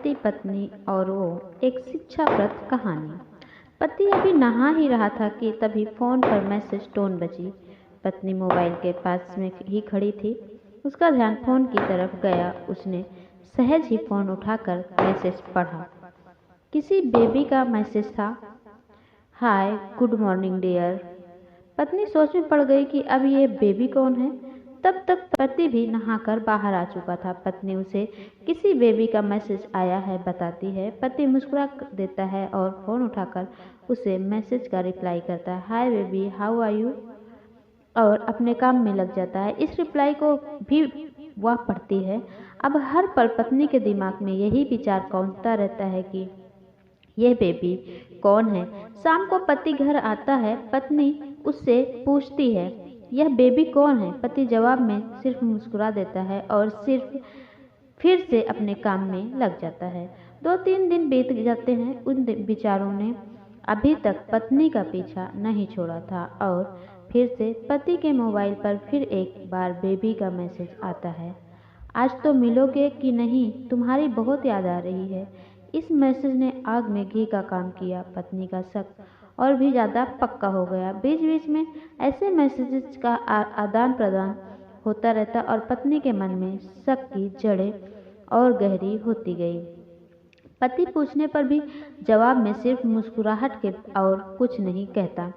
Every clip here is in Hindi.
पति पत्नी और वो एक शिक्षाप्रद कहानी। पति अभी नहा ही रहा था कि तभी फोन पर मैसेज टोन बजी। पत्नी मोबाइल के पास में ही खड़ी थी। उसका ध्यान फोन की तरफ गया। उसने सहज ही फोन उठाकर मैसेज पढ़ा। किसी बेबी का मैसेज था। Hi good morning dear. पत्नी सोच में पड़ गई कि अब ये बेबी कौन है। तब तक पति भी नहाकर बाहर आ चुका था। पत्नी उसे किसी बेबी का मैसेज आया है बताती है। पति मुस्कुरा देता है और फोन उठाकर उसे मैसेज का रिप्लाई करता है, hi baby how are you, और अपने काम में लग जाता है। इस रिप्लाई को भी वह पढ़ती है। अब हर पल पत्नी के दिमाग में यही विचार कौंधता रहता है कि यह बेबी कौन है। शाम को पति घर आता है। पत्नी उससे पूछती है, यह बेबी कौन है। पति जवाब में सिर्फ मुस्कुरा देता है और सिर्फ फिर से अपने काम में लग जाता है। 2-3 दिन बीत जाते हैं। उन विचारों ने अभी तक पत्नी का पीछा नहीं छोड़ा था और फिर से पति के मोबाइल पर फिर एक बार बेबी का मैसेज आता है, आज तो मिलोगे कि नहीं, तुम्हारी बहुत याद आ रही है। इस मैसेज ने आग में घी का काम किया। पत्नी का शक और भी ज़्यादा पक्का हो गया। बीच बीच में ऐसे मैसेजेस का आदान प्रदान होता रहता और पत्नी के मन में शक की जड़ें और गहरी होती गई। पति पूछने पर भी जवाब में सिर्फ मुस्कुराहट के और कुछ नहीं कहता।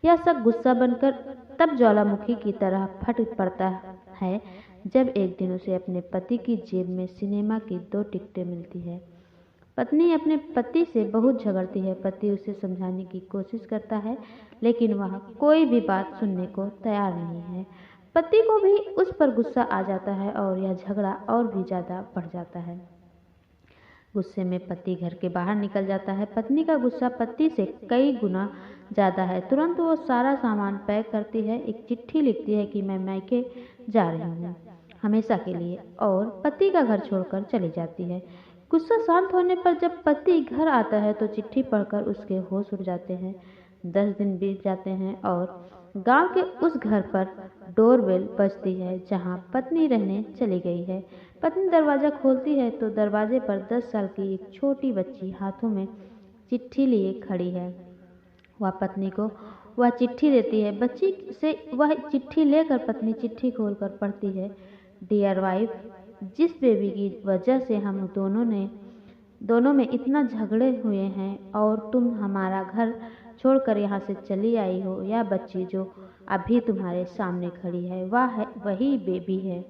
यह सब गुस्सा बनकर तब ज्वालामुखी की तरह फट पड़ता है जब एक दिन उसे अपने पति की जेब में सिनेमा की 2 टिकटें मिलती है। पत्नी अपने पति से बहुत झगड़ती है। पति उसे समझाने की कोशिश करता है लेकिन वह कोई भी बात सुनने को तैयार नहीं है। पति को भी उस पर गुस्सा आ जाता है और यह झगड़ा और भी ज़्यादा बढ़ जाता है। गुस्से में पति घर के बाहर निकल जाता है। पत्नी का गुस्सा पति से कई गुना ज़्यादा है। तुरंत वो सारा सामान पैक करती है, एक चिट्ठी लिखती है कि मैं मायके जा रही हूँ हमेशा के लिए, और पति का घर छोड़कर चली जाती है। गुस्सा शांत होने पर जब पति घर आता है तो चिट्ठी पढ़कर उसके होश उड़ जाते हैं। 10 दिन बीत जाते हैं और गांव के उस घर पर डोरबेल बजती है जहां पत्नी रहने चली गई है। पत्नी दरवाज़ा खोलती है तो दरवाजे पर 10 साल की एक छोटी बच्ची हाथों में चिट्ठी लिए खड़ी है। वह पत्नी को वह चिट्ठी देती है। बच्ची से वह चिट्ठी लेकर पत्नी चिट्ठी खोलकर पढ़ती है, डियर वाइफ, जिस बेबी की वजह से हम दोनों में इतना झगड़े हुए हैं और तुम हमारा घर छोड़कर यहाँ से चली आई हो, यह बच्ची जो अभी तुम्हारे सामने खड़ी है वही बेबी है।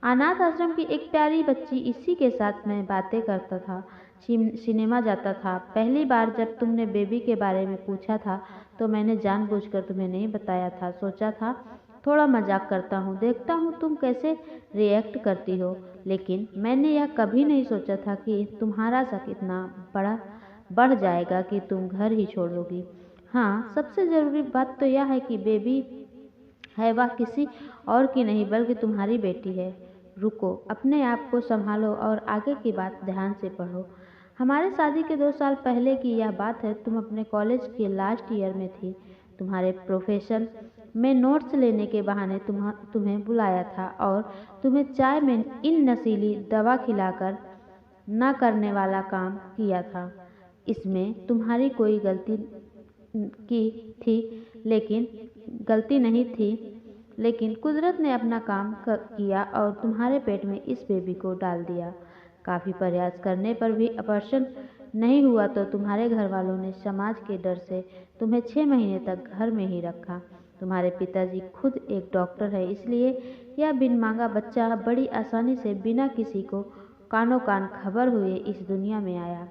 अनाथ आश्रम की एक प्यारी बच्ची, इसी के साथ मैं बातें करता था, सिनेमा जाता था। पहली बार जब तुमने बेबी के बारे में पूछा था तो मैंने जानबूझकर तुम्हें नहीं बताया था। सोचा था थोड़ा मजाक करता हूँ, देखता हूँ तुम कैसे रिएक्ट करती हो। लेकिन मैंने यह कभी नहीं सोचा था कि तुम्हारा शक इतना बढ़ जाएगा कि तुम घर ही छोड़ दोगी। हाँ, सबसे ज़रूरी बात तो यह है कि बेबी है वह किसी और की नहीं बल्कि तुम्हारी बेटी है। रुको, अपने आप को संभालो और आगे की बात ध्यान से पढ़ो। हमारे शादी के 2 साल पहले की यह बात है। तुम अपने कॉलेज के लास्ट ईयर में थी। तुम्हारे प्रोफेशन में नोट्स लेने के बहाने तुम्हें बुलाया था और तुम्हें चाय में इन नशीली दवा खिलाकर न करने वाला काम किया था। इसमें तुम्हारी कोई गलती नहीं थी, लेकिन कुदरत ने अपना काम किया और तुम्हारे पेट में इस बेबी को डाल दिया। काफ़ी प्रयास करने पर भी ऑपरेशन नहीं हुआ तो तुम्हारे घर वालों ने समाज के डर से तुम्हें 6 महीने तक घर में ही रखा। तुम्हारे पिताजी खुद एक डॉक्टर है, इसलिए यह बिन मांगा बच्चा बड़ी आसानी से बिना किसी को कानो कान खबर हुए इस दुनिया में आया।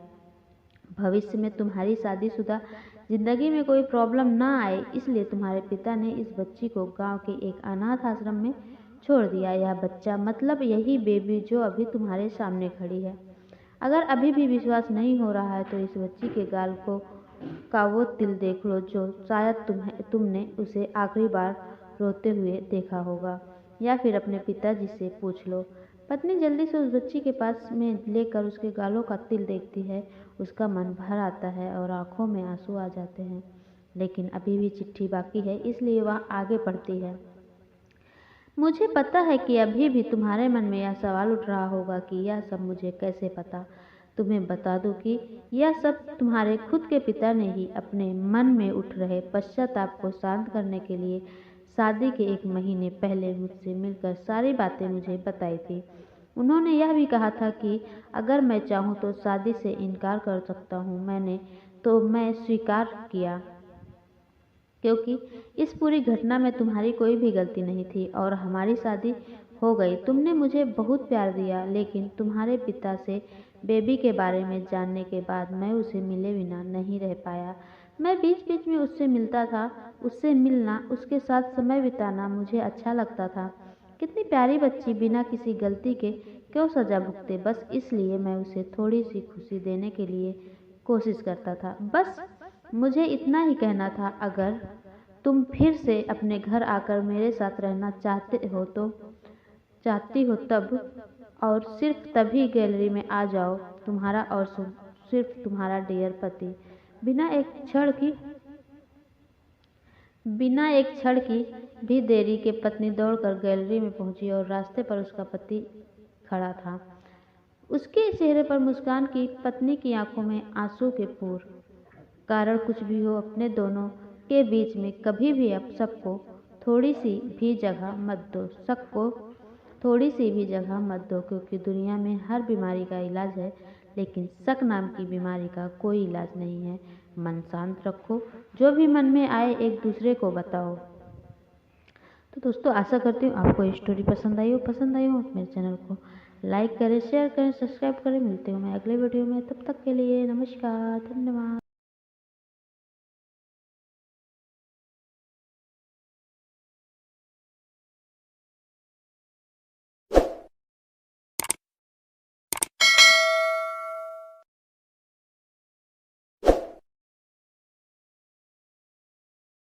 भविष्य में तुम्हारी शादीशुदा जिंदगी में कोई प्रॉब्लम ना आए, इसलिए तुम्हारे पिता ने इस बच्ची को गांव के एक अनाथ आश्रम में छोड़ दिया। यह बच्चा मतलब यही बेबी जो अभी तुम्हारे सामने खड़ी है। अगर अभी भी विश्वास नहीं हो रहा है तो इस बच्ची के गाल का वो तिल देख लो जो शायद तुमने उसे आखिरी बार रोते हुए देखा होगा, या फिर अपने पिताजी से पूछ लो। पत्नी जल्दी से उस बच्ची के पास में लेकर उसके गालों का तिल देखती है। उसका मन भर आता है और आंखों में आंसू आ जाते हैं, लेकिन अभी भी चिट्ठी बाकी है, इसलिए वह आगे बढ़ती है। मुझे पता है कि अभी भी तुम्हारे मन में यह सवाल उठ रहा होगा कि यह सब मुझे कैसे पता। तुम्हें बता दूं कि यह सब तुम्हारे खुद के पिता ने ही अपने मन में उठ रहे पश्चाताप को शांत करने के लिए शादी के 1 महीने पहले मुझसे मिलकर सारी बातें मुझे बताई थी। उन्होंने यह भी कहा था कि अगर मैं चाहूँ तो शादी से इनकार कर सकता हूँ। मैं स्वीकार किया, क्योंकि इस पूरी घटना में तुम्हारी कोई भी गलती नहीं थी और हमारी शादी हो गई। तुमने मुझे बहुत प्यार दिया, लेकिन तुम्हारे पिता से बेबी के बारे में जानने के बाद मैं उसे मिले बिना नहीं रह पाया। मैं बीच बीच में उससे मिलता था। उससे मिलना, उसके साथ समय बिताना मुझे अच्छा लगता था। कितनी प्यारी बच्ची बिना किसी गलती के क्यों सजा भुगते, बस इसलिए मैं उसे थोड़ी सी खुशी देने के लिए कोशिश करता था। बस मुझे इतना ही कहना था। अगर तुम फिर से अपने घर आकर मेरे साथ रहना चाहती हो तब और सिर्फ तभी गैलरी में आ जाओ। तुम्हारा और सिर्फ तुम्हारा डियर पति। बिना एक क्षण की भी देरी के पत्नी दौड़कर गैलरी में पहुंची और रास्ते पर उसका पति खड़ा था। उसके चेहरे पर मुस्कान की, पत्नी की आंखों में आंसू के पूर। कारण कुछ भी हो, अपने दोनों के बीच में कभी भी अब सबको थोड़ी सी भी जगह मत दो, क्योंकि दुनिया में हर बीमारी का इलाज है, लेकिन शक नाम की बीमारी का कोई इलाज नहीं है। मन शांत रखो, जो भी मन में आए एक दूसरे को बताओ। तो दोस्तों, आशा करती हूँ आपको ये स्टोरी पसंद आई हो। मेरे चैनल को लाइक करें, शेयर करें, सब्सक्राइब करें। मिलते हूँ मैं अगले वीडियो में। तब तक के लिए नमस्कार, धन्यवाद।